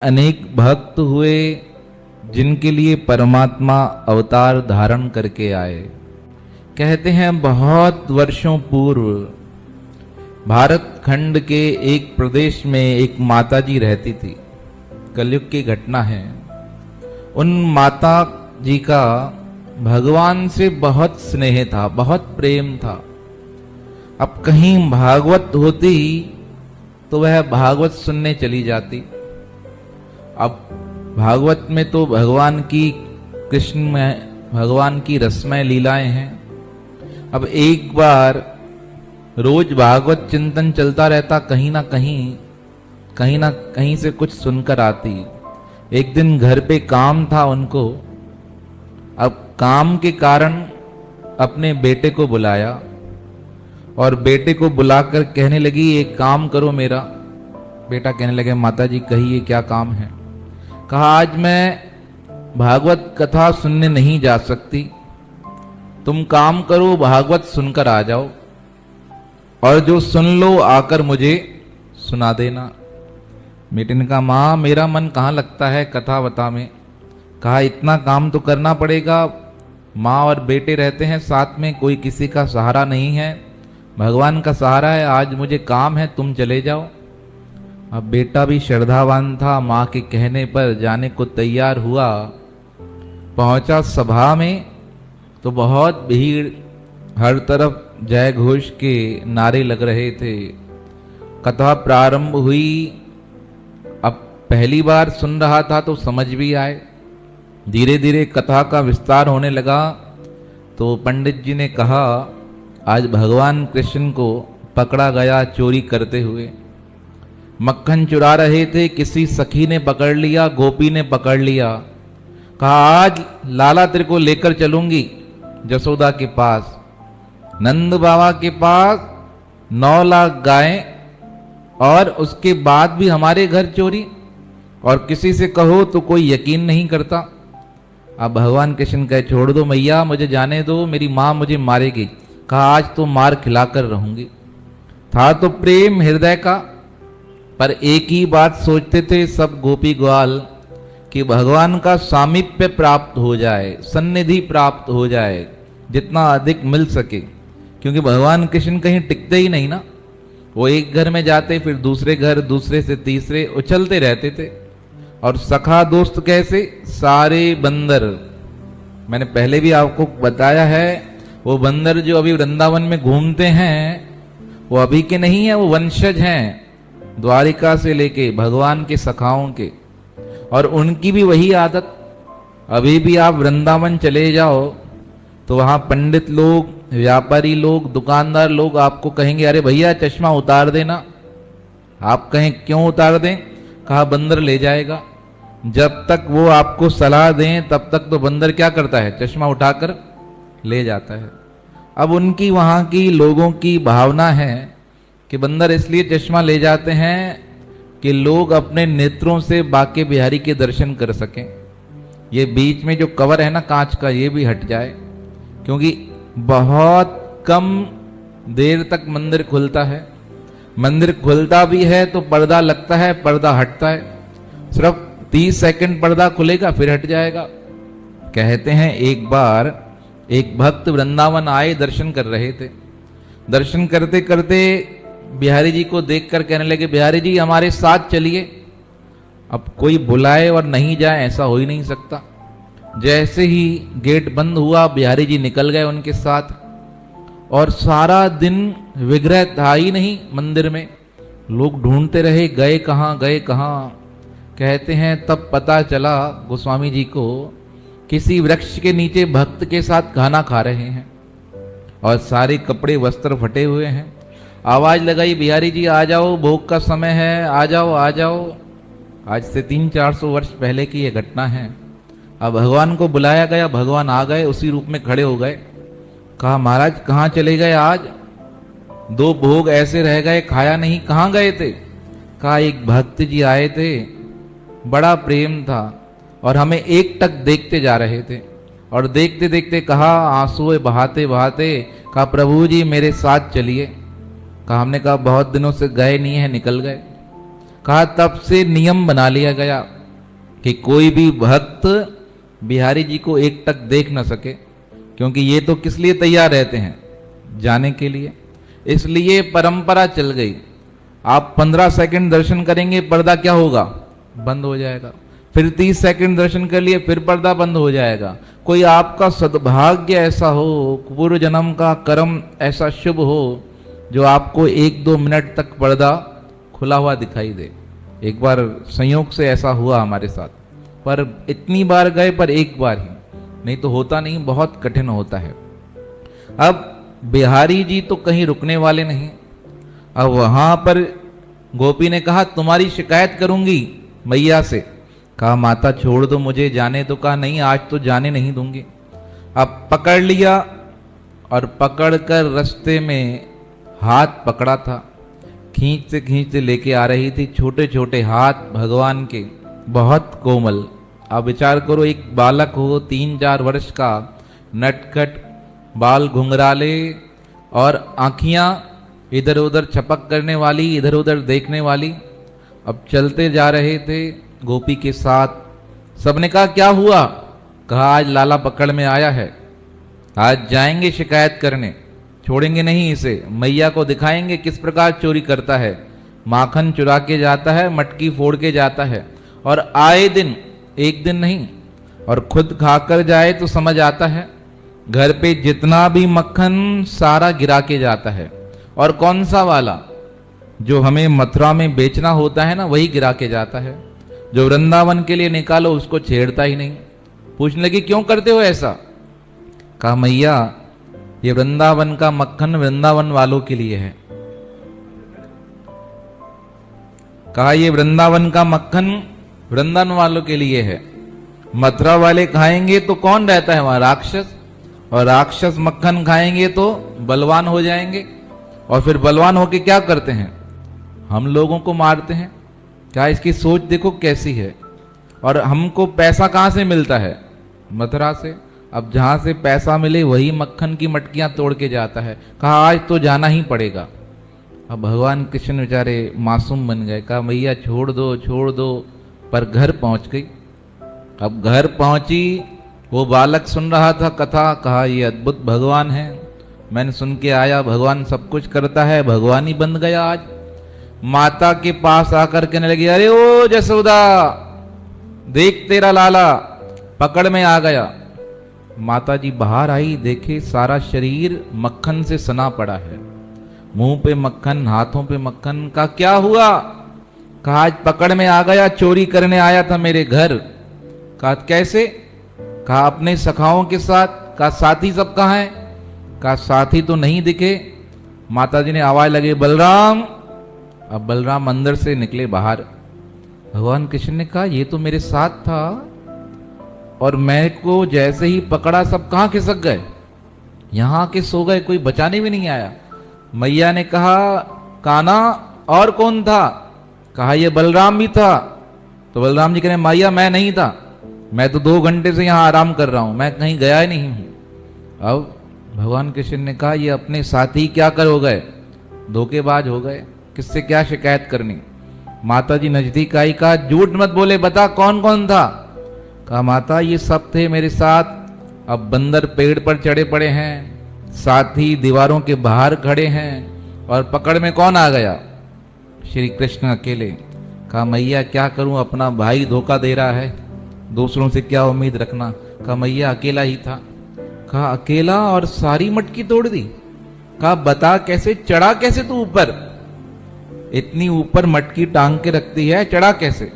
अनेक भक्त हुए जिनके लिए परमात्मा अवतार धारण करके आए। कहते हैं बहुत वर्षों पूर्व भारत खंड के एक प्रदेश में एक माताजी रहती थी। कलयुग की घटना है। उन माता जी का भगवान से बहुत स्नेह था, बहुत प्रेम था। अब कहीं भागवत होती तो वह भागवत सुनने चली जाती। अब भागवत में तो भगवान की कृष्ण में भगवान की रसमय लीलाएं हैं। अब एक बार रोज भागवत चिंतन चलता रहता, कहीं ना कहीं से कुछ सुनकर आती। एक दिन घर पे काम था उनको। अब काम के कारण अपने बेटे को बुलाया और बेटे को बुलाकर कहने लगी एक काम करो मेरा। बेटा कहने लगे माता जी कहिए क्या काम है। कहा आज मैं भागवत कथा सुनने नहीं जा सकती, तुम काम करो भागवत सुनकर आ जाओ और जो सुन लो आकर मुझे सुना देना। बेटे ने कहा माँ मेरा मन कहाँ लगता है कथा वथा में। कहा इतना काम तो करना पड़ेगा, माँ और बेटे रहते हैं साथ में, कोई किसी का सहारा नहीं है, भगवान का सहारा है। आज मुझे काम है, तुम चले जाओ। अब बेटा भी श्रद्धावान था, माँ के कहने पर जाने को तैयार हुआ। पहुंचा सभा में तो बहुत भीड़, हर तरफ जय घोष के नारे लग रहे थे। कथा प्रारंभ हुई। अब पहली बार सुन रहा था तो समझ भी आए। धीरे धीरे कथा का विस्तार होने लगा तो पंडित जी ने कहा आज भगवान कृष्ण को पकड़ा गया चोरी करते हुए। मक्खन चुरा रहे थे, किसी सखी ने पकड़ लिया, गोपी ने पकड़ लिया। कहा आज लाला तेरे को लेकर चलूंगी जसोदा के पास, नंद बाबा के पास 9 लाख गायें और उसके बाद भी हमारे घर चोरी, और किसी से कहो तो कोई यकीन नहीं करता। अब भगवान कृष्ण कहे छोड़ दो मैया, मुझे जाने दो, मेरी माँ मुझे मारेगी। कहा आज तो मार खिलाकर रहूंगी। था तो प्रेम हृदय का, पर एक ही बात सोचते थे सब गोपी ग्वाल कि भगवान का सामीप्य प्राप्त हो जाए, सन्निधि प्राप्त हो जाए, जितना अधिक मिल सके। क्योंकि भगवान कृष्ण कहीं टिकते ही नहीं ना, वो एक घर में जाते फिर दूसरे घर, दूसरे से तीसरे उछलते रहते थे। और सखा दोस्त कैसे, सारे बंदर। मैंने पहले भी आपको बताया है, वो बंदर जो अभी वृंदावन में घूमते हैं वो अभी के नहीं है, वो वंशज हैं द्वारिका से लेके भगवान के सखाओं के। और उनकी भी वही आदत। अभी भी आप वृंदावन चले जाओ तो वहां पंडित लोग, व्यापारी लोग, दुकानदार लोग आपको कहेंगे अरे भैया चश्मा उतार देना। आप कहें क्यों उतार दें? कहा बंदर ले जाएगा। जब तक वो आपको सलाह दें तब तक तो बंदर क्या करता है, चश्मा उठाकर ले जाता है। अब उनकी वहां की लोगों की भावना है कि बंदर इसलिए चश्मा ले जाते हैं कि लोग अपने नेत्रों से बाके बिहारी के दर्शन कर सकें। ये बीच में जो कवर है ना कांच का, ये भी हट जाए, क्योंकि बहुत कम देर तक मंदिर खुलता है। मंदिर खुलता भी है तो पर्दा लगता है, पर्दा हटता है, सिर्फ 30 सेकंड पर्दा खुलेगा फिर हट जाएगा। कहते हैं एक बार एक भक्त वृंदावन आए, दर्शन कर रहे थे। दर्शन करते करते बिहारी जी को देखकर कहने लगे बिहारी जी हमारे साथ चलिए। अब कोई बुलाए और नहीं जाए ऐसा हो ही नहीं सकता। जैसे ही गेट बंद हुआ बिहारी जी निकल गए उनके साथ। और सारा दिन विग्रह था ही नहीं मंदिर में। लोग ढूंढते रहे गए कहाँ गए कहाँ। कहते हैं तब पता चला गोस्वामी जी को किसी वृक्ष के नीचे भक्त के साथ खाना खा रहे हैं और सारे कपड़े वस्त्र फटे हुए हैं। आवाज लगाई बिहारी जी आ जाओ, भोग का समय है, आ जाओ आ जाओ। आज से 300-400 वर्ष पहले की ये घटना है। अब भगवान को बुलाया गया, भगवान आ गए, उसी रूप में खड़े हो गए। कहा महाराज कहाँ चले गए आज? 2 भोग ऐसे रह गए, खाया नहीं, कहाँ गए थे? कहा एक भक्त जी आए थे, बड़ा प्रेम था और हमें एकटक देखते जा रहे थे। और देखते देखते कहा आंसू बहाते बहाते कहा प्रभु जी मेरे साथ चलिए। कहा हमने कहा बहुत दिनों से गए नहीं है, निकल गए। कहा तब से नियम बना लिया गया कि कोई भी भक्त बिहारी जी को एक टक देख न सके, क्योंकि ये तो किस लिए तैयार रहते हैं, जाने के लिए। इसलिए परंपरा चल गई। आप 15 सेकंड दर्शन करेंगे, पर्दा क्या होगा, बंद हो जाएगा। फिर 30 सेकंड दर्शन कर लिए, फिर पर्दा बंद हो जाएगा। कोई आपका सद्भाग्य ऐसा हो, पूर्व जन्म का कर्म ऐसा शुभ हो, जो आपको 1-2 मिनट तक पर्दा खुला हुआ दिखाई दे। एक बार संयोग से ऐसा हुआ हमारे साथ, पर इतनी बार गए पर एक बार ही, नहीं तो होता नहीं, बहुत कठिन होता है। अब बिहारी जी तो कहीं रुकने वाले नहीं। अब वहां पर गोपी ने कहा तुम्हारी शिकायत करूंगी मैया से। कहा माता छोड़ दो मुझे, जाने तो। कहा नहीं, आज तो जाने नहीं दूंगी। अब पकड़ लिया और पकड़कर रास्ते में हाथ पकड़ा था, खींचते खींचते लेके आ रही थी। छोटे छोटे हाथ भगवान के, बहुत कोमल। अब विचार करो, एक बालक हो 3-4 वर्ष का, नटखट, बाल घुंघराले और आंखियां इधर उधर छपक करने वाली, इधर उधर देखने वाली। अब चलते जा रहे थे गोपी के साथ। सबने कहा क्या हुआ? कहा आज लाला पकड़ में आया है, आज जाएंगे शिकायत करने, छोड़ेंगे नहीं इसे, मैया को दिखाएंगे किस प्रकार चोरी करता है, माखन चुरा के जाता है, मटकी फोड़ के जाता है, और आए दिन, एक दिन नहीं, और खुद खाकर जाए तो समझ आता है। घर पे जितना भी मक्खन सारा गिरा के जाता है, और कौन सा वाला, जो हमें मथुरा में बेचना होता है ना, वही गिरा के जाता है। जो वृंदावन के लिए निकालो उसको छेड़ता ही नहीं। पूछने लगी क्यों करते हो ऐसा? कहा मैया ये वृंदावन का मक्खन वृंदावन वालों के लिए है। कहा ये वृंदावन का मक्खन वृंदावन वालों के लिए है, मथुरा वाले खाएंगे तो कौन रहता है वहां? राक्षस, और राक्षस मक्खन खाएंगे तो बलवान हो जाएंगे, और फिर बलवान होके क्या करते हैं? हम लोगों को मारते हैं। क्या इसकी सोच देखो कैसी है। और हमको पैसा कहां से मिलता है? मथुरा से। अब जहां से पैसा मिले वही मक्खन की मटकियां तोड़ के जाता है। कहा आज तो जाना ही पड़ेगा। अब भगवान कृष्ण बेचारे मासूम बन गए। कहा मैया छोड़ दो छोड़ दो, पर घर पहुंच गई। अब घर पहुंची, वो बालक सुन रहा था कथा। कहा ये अद्भुत भगवान है, मैंने सुन के आया, भगवान सब कुछ करता है, भगवान ही बन गया आज। माता के पास आकर कहने लगी अरे ओ जसोदा, देख तेरा लाला पकड़ में आ गया। माता जी बाहर आई, देखे सारा शरीर मक्खन से सना पड़ा है, मुंह पे मक्खन, हाथों पे मक्खन। का क्या हुआ? कहा आज पकड़ में आ गया, चोरी करने आया था मेरे घर। कहा कैसे? कहा अपने सखाओं के साथ। कहा साथी सब कहाँ हैं? कहा साथी तो नहीं दिखे। माता जी ने आवाज लगी बलराम। अब बलराम अंदर से निकले बाहर। भगवान कृष्ण ने कहा ये तो मेरे साथ था, और मैं को जैसे ही पकड़ा सब कहां खिसक गए, यहां के सो गए, कोई बचाने भी नहीं आया। मैया ने कहा काना और कौन था? कहा ये बलराम भी था। तो बलराम जी कह रहे मैया मैं नहीं था, मैं तो 2 घंटे से यहां आराम कर रहा हूं, मैं कहीं गया ही नहीं हूं। अब भगवान कृष्ण ने कहा ये अपने साथी क्या कर हो गए, धोखेबाज हो गए, किससे क्या शिकायत करनी। माता जी नजदीक आई, कहा झूठ मत बोले, बता कौन कौन था। कहा माता ये सब थे मेरे साथ। अब बंदर पेड़ पर चढ़े पड़े हैं, साथी दीवारों के बाहर खड़े हैं, और पकड़ में कौन आ गया? श्री कृष्ण अकेले। कहा मैया क्या करूं, अपना भाई धोखा दे रहा है, दूसरों से क्या उम्मीद रखना। कहा मैया अकेला ही था। कहा अकेला और सारी मटकी तोड़ दी? कहा बता कैसे, चढ़ा कैसे तू ऊपर? इतनी ऊपर मटकी टांग के रखती है, चढ़ा कैसे?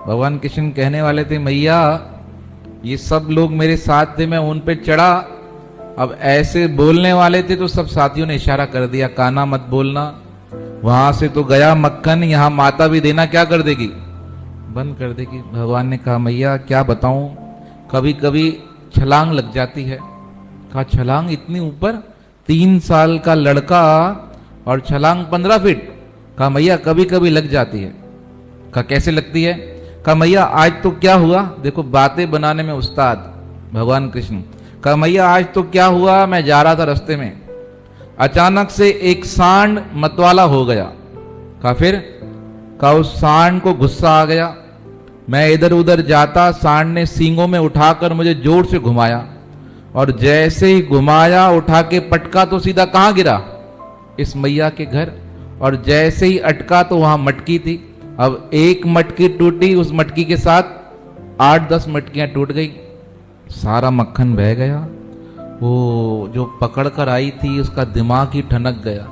भगवान कृष्ण कहने वाले थे मैया ये सब लोग मेरे साथ थे, मैं उन पे चढ़ा। अब ऐसे बोलने वाले थे तो सब साथियों ने इशारा कर दिया काना मत बोलना, वहां से तो गया मक्खन, यहां माता भी देना क्या कर देगी, बंद कर देगी। भगवान ने कहा मैया क्या बताऊं, कभी कभी छलांग लग जाती है। कहा छलांग इतनी ऊपर? 3 साल का लड़का और छलांग 15 फीट? कहा मैया कभी कभी लग जाती है। कहा कैसे लगती है? कहा मैया आज तो क्या हुआ, देखो बातें बनाने में उस्ताद भगवान कृष्ण। कहा मैया आज तो क्या हुआ, मैं जा रहा था रास्ते में, अचानक से एक सांड मतवाला हो गया। कहा फिर? कहा उस सांड को गुस्सा आ गया, मैं इधर उधर जाता, सांड ने सींगों में उठाकर मुझे जोर से घुमाया, और जैसे ही घुमाया उठा के पटका तो सीधा कहां गिरा, इस मैया के घर। और जैसे ही अटका तो वहां मटकी थी। अब एक मटकी टूटी, उस मटकी के साथ 8-10 मटकियां टूट गई, सारा मक्खन बह गया। वो जो पकड़ कर आई थी उसका दिमाग ही ठनक गया।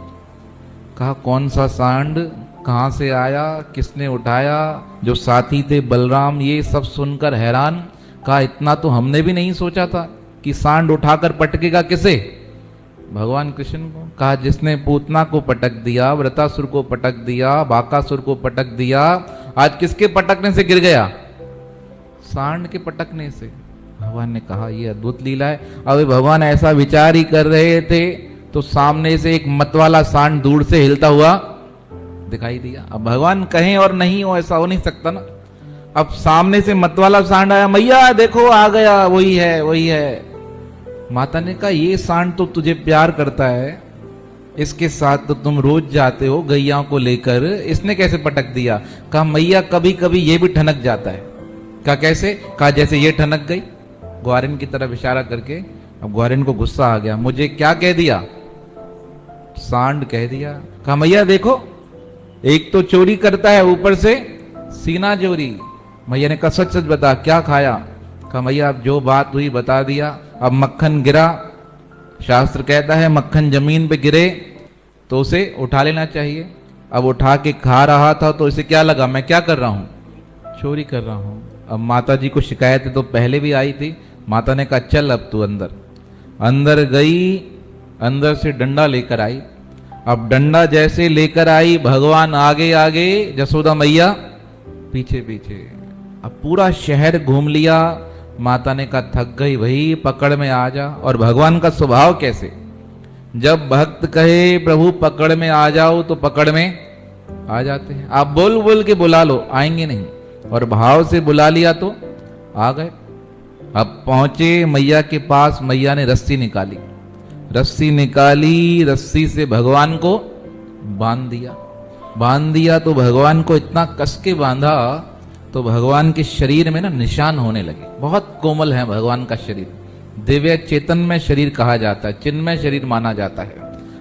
कहा कौन सा सांड, कहां से आया, किसने उठाया, जो साथी थे बलराम, ये सब सुनकर हैरान। कहा इतना तो हमने भी नहीं सोचा था कि सांड उठाकर पटकेगा किसे, भगवान कृष्ण को। कहा जिसने पूतना को पटक दिया, वृतासुर को पटक दिया, बाकासुर को पटक दिया, आज किसके पटकने से गिर गया, सांड के पटकने से। भगवान ने कहा ये अद्भुत लीला है। अब भगवान ऐसा विचार ही कर रहे थे तो सामने से एक मतवाला सांड दूर से हिलता हुआ दिखाई दिया। अब भगवान कहें और नहीं हो, ऐसा हो नहीं सकता ना। अब सामने से मतवाला सांड आया, मैया देखो आ गया, वही है वही है। माता ने कहा ये सांड तो तुझे प्यार करता है, इसके साथ तो तुम रोज जाते हो गैया को लेकर, इसने कैसे पटक दिया। कहा मैया कभी कभी ये भी ठनक जाता है। कहा कैसे। कहा जैसे ये ठनक गई, ग्वारिन की तरफ इशारा करके। अब ग्वारिन को गुस्सा आ गया, मुझे क्या कह दिया, सांड कह दिया। कहा मैया देखो, एक तो चोरी करता है, ऊपर से सीना चोरी। मैया ने कहा सच सच बता क्या खाया। कहा मैया अब जो बात हुई बता दिया। अब मक्खन गिरा, शास्त्र कहता है मक्खन जमीन पे गिरे तो उसे उठा लेना चाहिए। अब उठा के खा रहा था तो इसे क्या लगा, मैं क्या कर रहा हूं, चोरी कर रहा हूं। अब माता जी को शिकायत तो पहले भी आई थी। माता ने कहा चल अब तू अंदर। अंदर गई, अंदर से डंडा लेकर आई। अब डंडा जैसे लेकर आई, भगवान आगे आगे, जसोदा मैया पीछे पीछे। अब पूरा शहर घूम लिया। माता ने कहा थक गई भाई, पकड़ में आ जा। और भगवान का स्वभाव कैसे, जब भक्त कहे प्रभु पकड़ में आ जाओ तो पकड़ में आ जाते हैं। आप बोल बोल के बुला लो, आएंगे नहीं, और भाव से बुला लिया तो आ गए। अब पहुंचे मैया के पास, मैया ने रस्सी निकाली, रस्सी निकाली, रस्सी से भगवान को बांध दिया। बांध दिया तो भगवान को इतना कस के बांधा तो भगवान के शरीर में ना निशान होने लगे। बहुत कोमल है भगवान का शरीर, दिव्य चेतन में शरीर कहा जाता है, चिन्मय शरीर माना जाता है।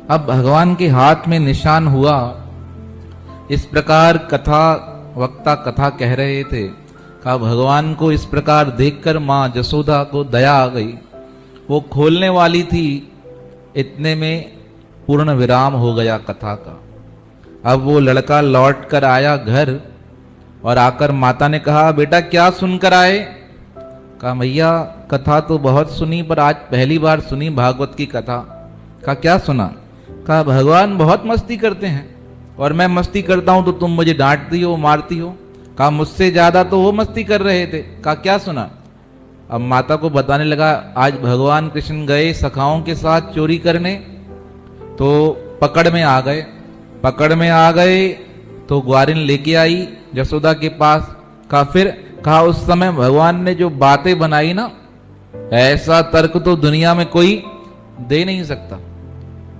अब भगवान के हाथ में निशान हुआ। इस प्रकार कथा वक्ता कथा कह रहे थे। कहा भगवान को इस प्रकार देखकर मां जसोदा को दया आ गई। वो खोलने वाली थी, इतने में पूर्ण विराम हो गया कथा का। अब वो लड़का लौट कर आया घर, और आकर माता ने कहा बेटा क्या सुनकर आए। कहा मैया कथा तो बहुत सुनी, पर आज पहली बार सुनी भागवत की कथा। कहा क्या सुना। कहा भगवान बहुत मस्ती करते हैं, और मैं मस्ती करता हूं तो तुम मुझे डांटती हो, मारती हो। कहा मुझसे ज्यादा तो वो मस्ती कर रहे थे। कहा क्या सुना। अब माता को बताने लगा आज भगवान कृष्ण गए सखाओं के साथ चोरी करने, तो पकड़ में आ गए। पकड़ में आ गए तो ग्वारिन लेके आई जसोदा के पास। कहा फिर, कहा उस समय भगवान ने जो बातें बनाई ना, ऐसा तर्क तो दुनिया में कोई दे नहीं सकता।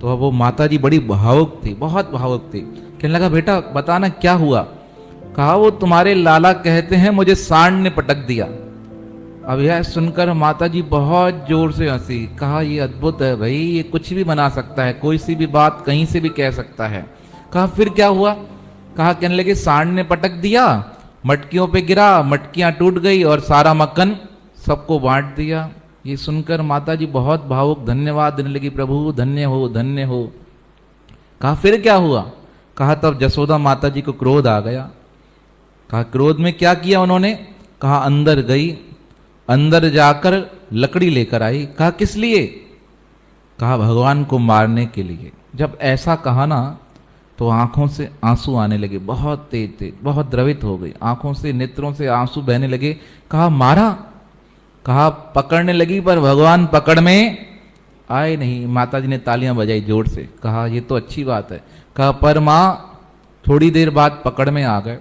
तो अब वो माता जी बड़ी भावुक थी, बहुत भावुक थी। कहने लगा बेटा बताना क्या हुआ। कहा वो तुम्हारे लाला कहते हैं मुझे सांड ने पटक दिया। अब यह सुनकर माता जी बहुत जोर से हंसी। कहा ये अद्भुत है भाई, ये कुछ भी बना सकता है, कोई सी भी बात कहीं से भी कह सकता है। कहा फिर क्या हुआ। कहा कहने लगे सांड ने पटक दिया, मटकियों पे गिरा, मटकियां टूट गई और सारा मक्खन सबको बांट दिया। ये सुनकर माता जी बहुत भावुक धन्यवाद देने लगी, प्रभु धन्य हो धन्य हो। कहा फिर क्या हुआ। कहा तब जसोदा माता जी को क्रोध आ गया। कहा क्रोध में क्या किया उन्होंने। कहा अंदर गई, अंदर जाकर लकड़ी लेकर आई। कहा किस लिए। कहा भगवान को मारने के लिए। जब ऐसा कहा ना तो आंखों से आंसू आने लगे, बहुत तेज तेज, बहुत द्रवित हो गई, आंखों से नेत्रों से आंसू बहने लगे। कहा मारा। कहा पकड़ने लगी पर भगवान पकड़ में आए नहीं। माता जी ने तालियां बजाई जोर से। कहा ये तो अच्छी बात है। कहा पर मां थोड़ी देर बाद पकड़ में आ गए।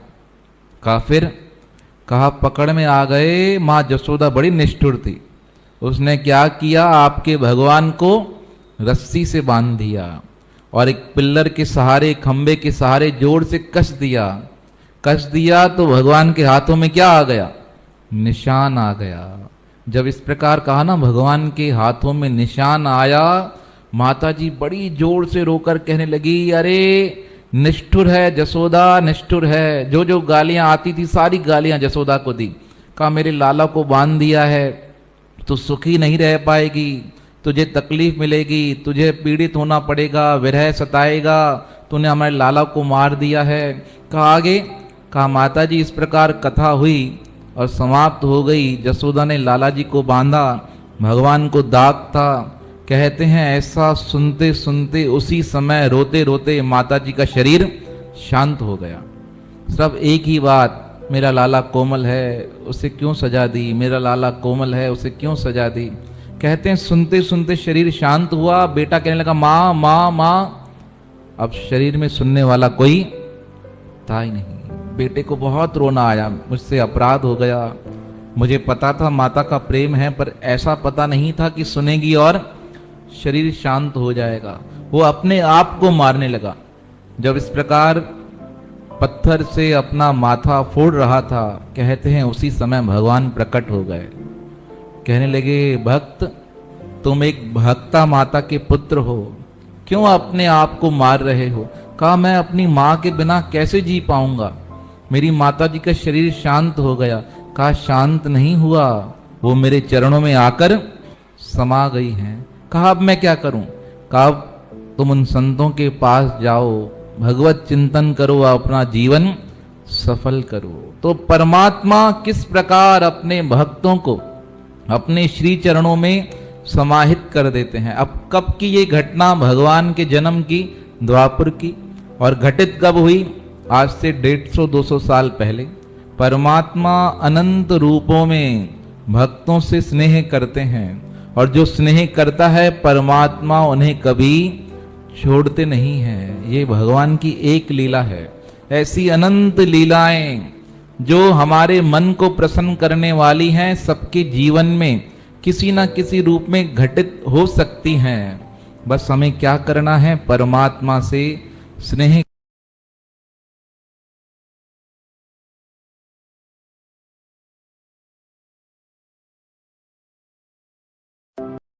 कहा फिर। कहा पकड़ में आ गए, मां जसोदा बड़ी निष्ठुर थी। उसने क्या किया, आपके भगवान को रस्सी से बांध दिया और एक पिल्लर के सहारे, खंबे के सहारे जोर से कस दिया। कस दिया तो भगवान के हाथों में क्या आ गया? निशान आ गया। जब इस प्रकार कहा ना भगवान के हाथों में निशान आया, माता जी बड़ी जोर से रोकर कहने लगी, अरे निष्ठुर है जसोदा, निष्ठुर है। जो जो गालियां आती थी सारी गालियां जसोदा को दी। कहा मेरे लाला को बांध दिया है, तो सुखी नहीं रह पाएगी, तुझे तकलीफ मिलेगी, तुझे पीड़ित होना पड़ेगा, विरह सताएगा, तूने हमारे लाला को मार दिया है। कहा आगे, कहा माता जी इस प्रकार कथा हुई और समाप्त हो गई। जसोदा ने लाला जी को बांधा, भगवान को दाग था। कहते हैं ऐसा सुनते सुनते उसी समय रोते रोते माता जी का शरीर शांत हो गया। सब एक ही बात, मेरा लाला कोमल है उसे क्यों सजा दी, मेरा लाला कोमल है उसे क्यों सजा दी। कहते हैं सुनते सुनते शरीर शांत हुआ। बेटा कहने लगा माँ माँ माँ। अब शरीर में सुनने वाला कोई था ही नहीं। बेटे को बहुत रोना आया, मुझसे अपराध हो गया, मुझे पता था माता का प्रेम है, पर ऐसा पता नहीं था कि सुनेगी और शरीर शांत हो जाएगा। वो अपने आप को मारने लगा। जब इस प्रकार पत्थर से अपना माथा फोड़ रहा था, कहते हैं उसी समय भगवान प्रकट हो गए। कहने लगे भक्त, तुम एक भक्ता माता के पुत्र हो, क्यों अपने आप को मार रहे हो। कहा मैं अपनी माँ के बिना कैसे जी पाऊंगा, मेरी माता जी का शरीर शांत हो गया। कहा शांत नहीं हुआ, वो मेरे चरणों में आकर समा गई हैं। कहा अब मैं क्या करूं। कहा अब तुम उन संतों के पास जाओ, भगवत चिंतन करो, अपना जीवन सफल करो। तो परमात्मा किस प्रकार अपने भक्तों को अपने श्री चरणों में समाहित कर देते हैं। अब कब की ये घटना, भगवान के जन्म की, द्वापर की, और घटित कब हुई? आज से 150-200 साल पहले। परमात्मा अनंत रूपों में भक्तों से स्नेह करते हैं, और जो स्नेह करता है परमात्मा उन्हें कभी छोड़ते नहीं हैं। ये भगवान की एक लीला है। ऐसी अनंत लीलाएं जो हमारे मन को प्रसन्न करने वाली हैं, सबके जीवन में किसी न किसी रूप में घटित हो सकती हैं। बस हमें क्या करना है? परमात्मा से स्नेह